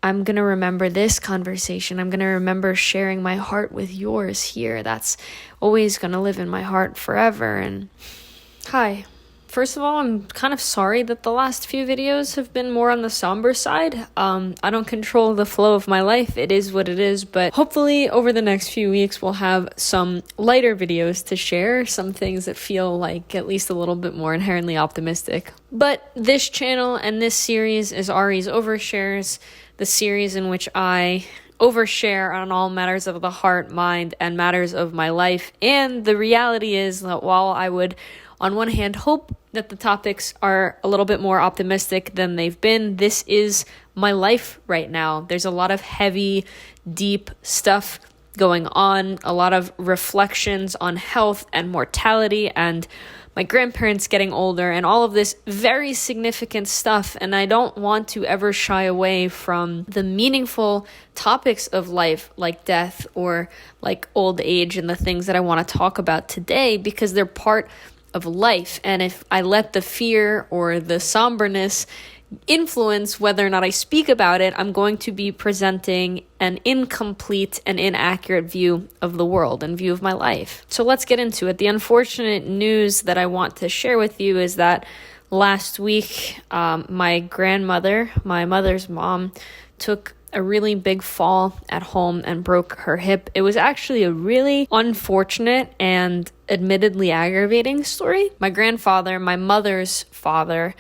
I'm going to remember this conversation. I'm going to remember sharing my heart with yours here. That's always going to live in my heart forever. And hi. First of all, I'm kind of sorry that the last few videos have been more on the somber side. I don't control the flow of my life. It is what it is, but hopefully over the next few weeks, we'll have some lighter videos to share, some things that feel like at least a little bit more inherently optimistic. But this channel and this series is Ari's Overshares, the series in which I overshare on all matters of the heart, mind, and matters of my life. And the reality is that while I would on one hand hope that the topics are a little bit more optimistic than they've been, this is my life right now. There's a lot of heavy, deep stuff going on, a lot of reflections on health and mortality and my grandparents getting older and all of this very significant stuff. And I don't want to ever shy away from the meaningful topics of life, like death or like old age and the things that I want to talk about today, because they're part of life. And if I let the fear or the somberness influence whether or not I speak about it, I'm going to be presenting an incomplete and inaccurate view of the world and view of my life. So let's get into it. The unfortunate news that I want to share with you is that last week, my grandmother, my mother's mom, took a really big fall at home and broke her hip. It was actually a really unfortunate and admittedly aggravating story. My grandfather, my mother's father,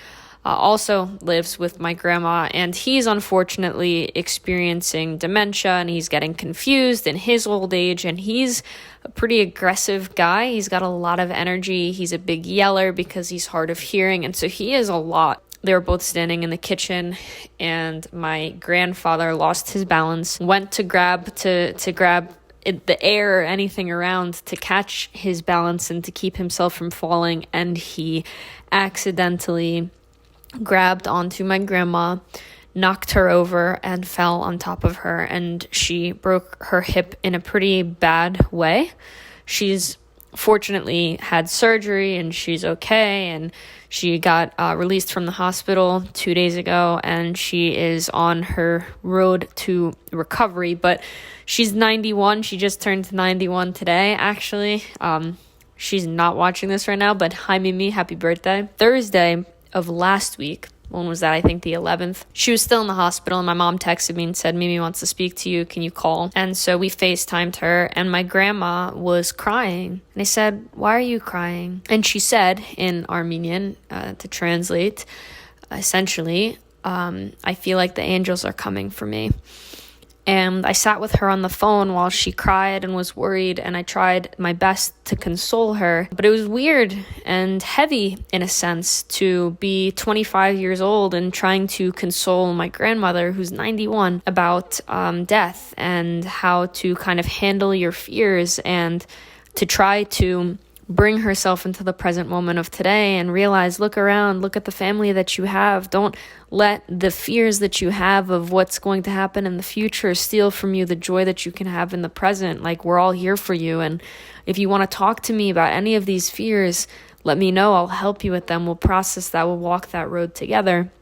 also lives with my grandma, and he's unfortunately experiencing dementia, and he's getting confused in his old age, and he's a pretty aggressive guy. He's got a lot of energy. He's a big yeller because he's hard of hearing, and so he is a lot. They were both standing in the kitchen, and my grandfather lost his balance, went to grab the air or anything around to catch his balance and to keep himself from falling, and he accidentally grabbed onto my grandma, knocked her over, and fell on top of her, and she broke her hip in a pretty bad way. She's fortunately had surgery and she's okay, and she got released from the hospital 2 days ago, and she is on her road to recovery. But she's 91. She just turned 91 today, actually. She's not watching this right now, but hi, Mimi, happy birthday. Thursday of last week, when was that? I think the 11th. She was still in the hospital, and my mom texted me and said, Mimi wants to speak to you. Can you call? And so we FaceTimed her, and my grandma was crying. And I said, why are you crying? And she said in Armenian, to translate, essentially, I feel like the angels are coming for me. And I sat with her on the phone while she cried and was worried, and I tried my best to console her. But it was weird and heavy, in a sense, to be 25 years old and trying to console my grandmother, who's 91, about death and how to kind of handle your fears and to try to bring herself into the present moment of today and realize, look around, look at the family that you have. Don't let the fears that you have of what's going to happen in the future steal from you the joy that you can have in the present. Like, we're all here for you. And if you want to talk to me about any of these fears, let me know. I'll help you with them. We'll process that. We'll walk that road together.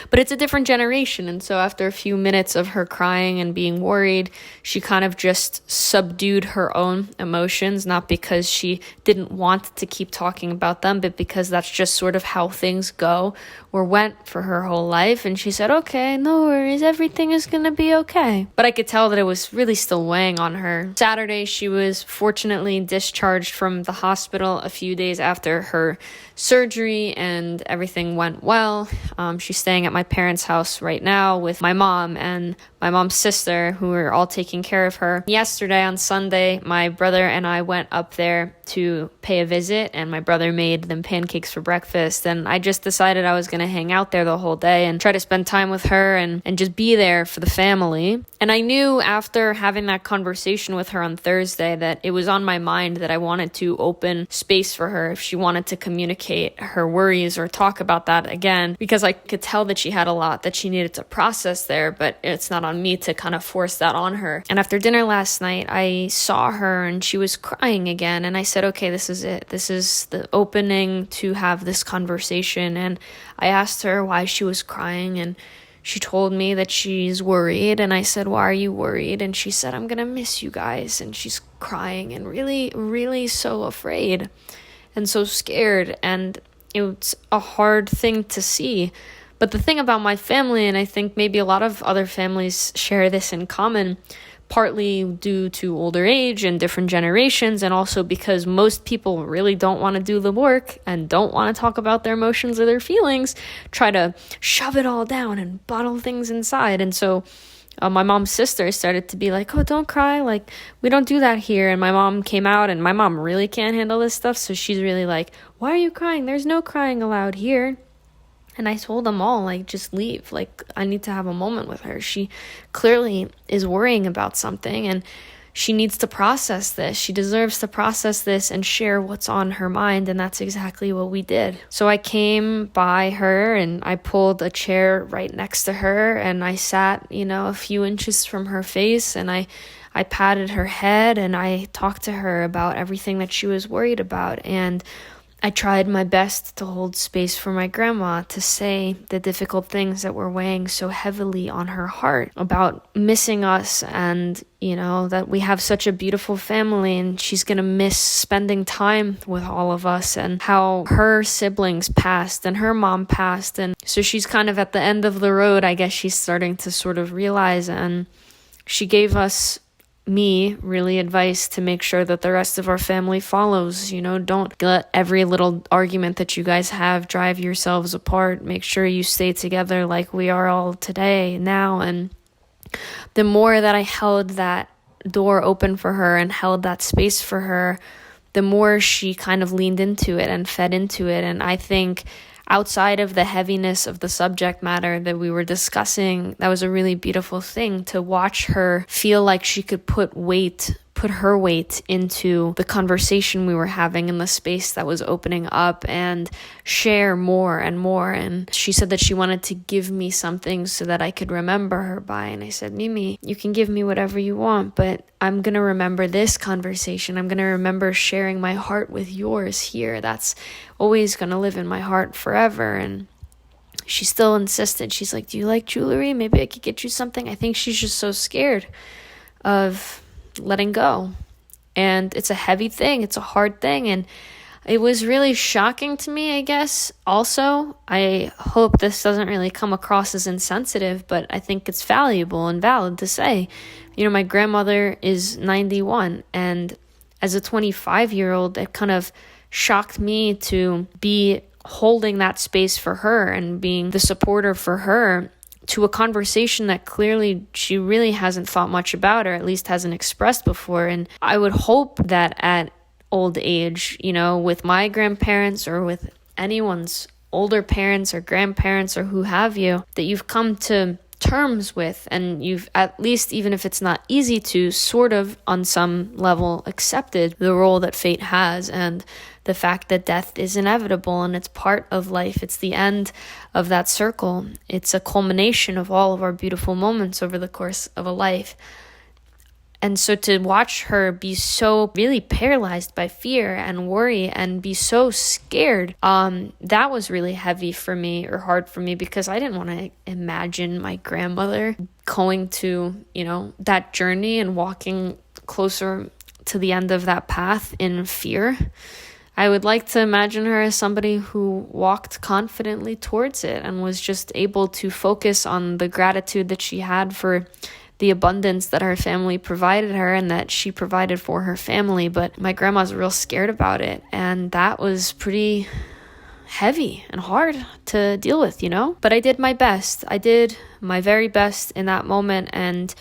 But it's a different generation, and so after a few minutes of her crying and being worried, she kind of just subdued her own emotions, not because she didn't want to keep talking about them, but because that's just sort of how things go or went for her whole life. And she said, okay, no worries, everything is gonna be okay. But I could tell that it was really still weighing on her. Saturday, she was fortunately discharged from the hospital a few days after her surgery, and everything went well. She's staying at my parents' house right now with my mom and my mom's sister, who are all taking care of her. Yesterday on Sunday, my brother and I went up there to pay a visit, and my brother made them pancakes for breakfast, and I just decided I was going to hang out there the whole day and try to spend time with her and just be there for the family. And I knew after having that conversation with her on Thursday that it was on my mind that I wanted to open space for her if she wanted to communicate her worries or talk about that again, because I could tell that she had a lot that she needed to process there, but it's not on me to kind of force that on her. And after dinner last night, I saw her and she was crying again, and I said, okay, this is it. This is the opening to have this conversation. And I asked her why she was crying, and she told me that she's worried, and I said, why are you worried? And she said, I'm gonna miss you guys. And she's crying and really, really so afraid and so scared. And it's a hard thing to see. But the thing about my family, and I think maybe a lot of other families share this in common, partly due to older age and different generations, and also because most people really don't want to do the work and don't want to talk about their emotions or their feelings, try to shove it all down and bottle things inside. And so my mom's sister started to be like, oh, don't cry, like we don't do that here. And my mom came out, and my mom really can't handle this stuff, so she's really like, why are you crying? There's no crying allowed here. And I told them all, like, just leave. Like, I need to have a moment with her. She clearly is worrying about something, and she needs to process this. She deserves to process this and share what's on her mind, and that's exactly what we did. So I came by her, and I pulled a chair right next to her, and I sat, a few inches from her face, and I patted her head, and I talked to her about everything that she was worried about, and I tried my best to hold space for my grandma, to say the difficult things that were weighing so heavily on her heart about missing us, and, that we have such a beautiful family and she's going to miss spending time with all of us, and how her siblings passed and her mom passed. And so she's kind of at the end of the road, I guess she's starting to sort of realize. And she gave me really advice to make sure that the rest of our family follows. Don't let every little argument that you guys have drive yourselves apart. Make sure you stay together like we are all today now. And the more that I held that door open for her and held that space for her, the more she kind of leaned into it and fed into it. And I think outside of the heaviness of the subject matter that we were discussing, that was a really beautiful thing to watch her feel like she could put her weight into the conversation we were having in the space that was opening up, and share more and more. And she said that she wanted to give me something so that I could remember her by. And I said, Mimi, you can give me whatever you want, but I'm going to remember this conversation. I'm going to remember sharing my heart with yours here. That's always going to live in my heart forever. And she still insisted. She's like, do you like jewelry? Maybe I could get you something. I think she's just so scared of letting go. And it's a heavy thing. It's a hard thing. And it was really shocking to me, I guess. Also, I hope this doesn't really come across as insensitive, but I think it's valuable and valid to say, my grandmother is 91. And as a 25-year-old, it kind of shocked me to be holding that space for her and being the supporter for her to a conversation that clearly she really hasn't thought much about, or at least hasn't expressed before. And I would hope that at old age, with my grandparents or with anyone's older parents or grandparents or who have you, that you've come to terms with, and you've, at least, even if it's not easy to, sort of on some level accepted the role that fate has, and the fact that death is inevitable and it's part of life. It's the end of that circle. It's a culmination of all of our beautiful moments over the course of a life. And so to watch her be so really paralyzed by fear and worry and be so scared, that was really heavy for me, or hard for me, because I didn't want to imagine my grandmother going to, that journey and walking closer to the end of that path in fear. I would like to imagine her as somebody who walked confidently towards it and was just able to focus on the gratitude that she had for the abundance that her family provided her and that she provided for her family. But my grandma's real scared about it, and that was pretty heavy and hard to deal with, But I did my best. I did my very best in that moment, and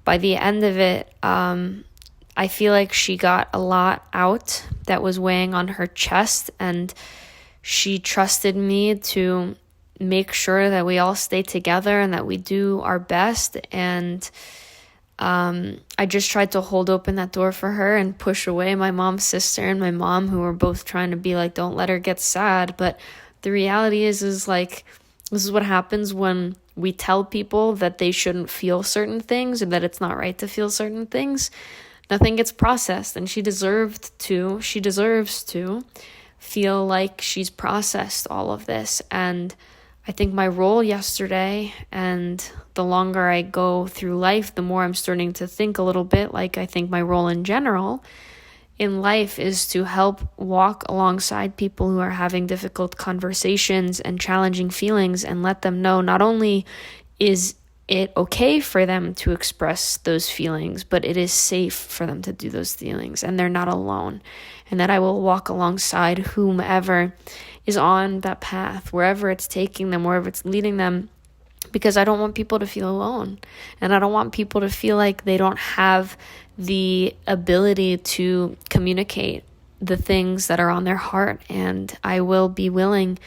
by the end of it, I feel like she got a lot out that was weighing on her chest, and she trusted me to make sure that we all stay together and that we do our best. And I just tried to hold open that door for her and push away my mom's sister and my mom, who were both trying to be like, don't let her get sad. But the reality is like, this is what happens when we tell people that they shouldn't feel certain things, or that it's not right to feel certain things. Nothing gets processed, and she deserves to feel like she's processed all of this. And I think my role yesterday, and the longer I go through life, the more I'm starting to think a little bit like I think my role in general in life is to help walk alongside people who are having difficult conversations and challenging feelings, and let them know not only is it okay for them to express those feelings, but it is safe for them to do those feelings, and they're not alone. And that I will walk alongside whomever is on that path, wherever it's taking them, wherever it's leading them, because I don't want people to feel alone. And I don't want people to feel like they don't have the ability to communicate the things that are on their heart. And I will be willing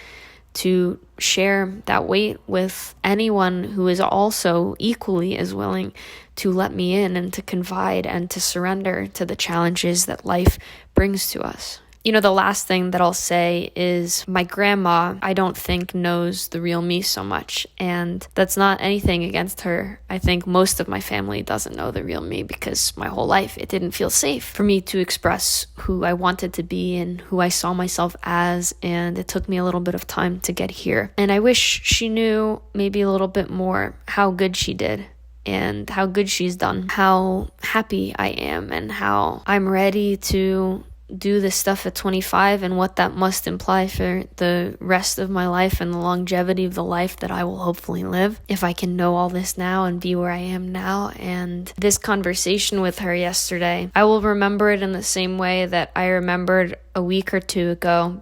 to share that weight with anyone who is also equally as willing to let me in and to confide and to surrender to the challenges that life brings to us. You know, the last thing that I'll say is my grandma, I don't think, knows the real me so much. And that's not anything against her. I think most of my family doesn't know the real me, because my whole life it didn't feel safe for me to express who I wanted to be and who I saw myself as. And it took me a little bit of time to get here. And I wish she knew maybe a little bit more how good she did, and how good she's done, how happy I am, and how I'm ready to do this stuff at 25, and what that must imply for the rest of my life and the longevity of the life that I will hopefully live, if I can know all this now and be where I am now. And this conversation with her yesterday, I will remember it in the same way that I remembered a week or two ago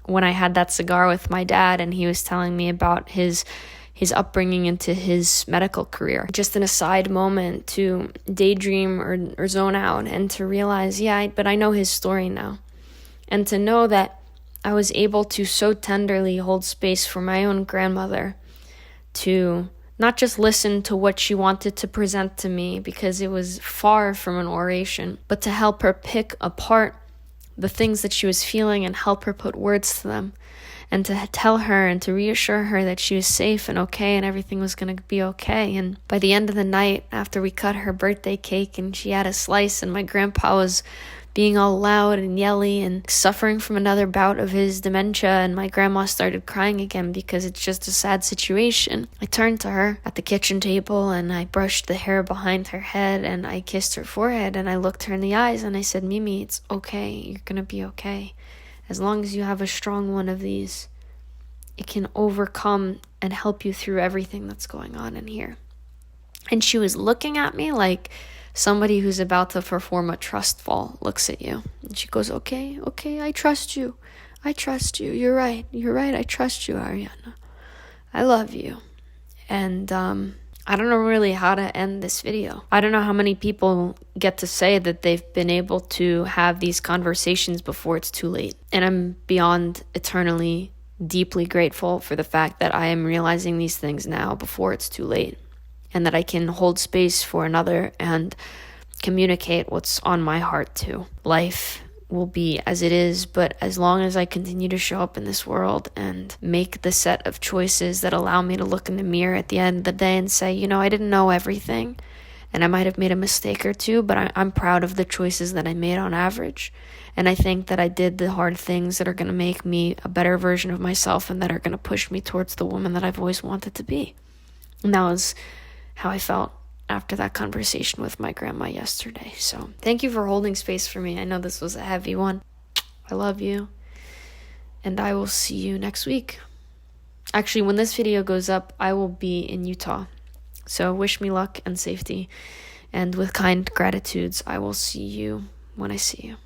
when I had that cigar with my dad, and he was telling me about his upbringing into his medical career. Just an aside moment to daydream or zone out, and to realize, but I know his story now. And to know that I was able to so tenderly hold space for my own grandmother, to not just listen to what she wanted to present to me, because it was far from an oration, but to help her pick apart the things that she was feeling and help her put words to them. And to tell her and to reassure her that she was safe and okay and everything was going to be okay. And by the end of the night, after we cut her birthday cake and she had a slice, and my grandpa was being all loud and yelly and suffering from another bout of his dementia, and my grandma started crying again because it's just a sad situation, I turned to her at the kitchen table and I brushed the hair behind her head and I kissed her forehead and I looked her in the eyes and I said, Mimi, it's okay. You're going to be okay. As long as you have a strong one of these, it can overcome and help you through everything that's going on in here. And she was looking at me like somebody who's about to perform a trust fall looks at you. And she goes, okay, I trust you. You're right, I trust you, Ariana. I love you. And I don't know really how to end this video. I don't know how many people get to say that they've been able to have these conversations before it's too late. And I'm beyond eternally deeply grateful for the fact that I am realizing these things now before it's too late. And that I can hold space for another and communicate what's on my heart too. Life will be as it is, but as long as I continue to show up in this world and make the set of choices that allow me to look in the mirror at the end of the day and say, I didn't know everything, and I might have made a mistake or two, but I'm proud of the choices that I made on average. And I think that I did the hard things that are going to make me a better version of myself and that are going to push me towards the woman that I've always wanted to be. And that was how I felt after that conversation with my grandma yesterday. So thank you for holding space for me. I know this was a heavy one. I love you. And I will see you next week. Actually, when this video goes up, I will be in Utah. So wish me luck and safety. And with kind gratitudes, I will see you when I see you.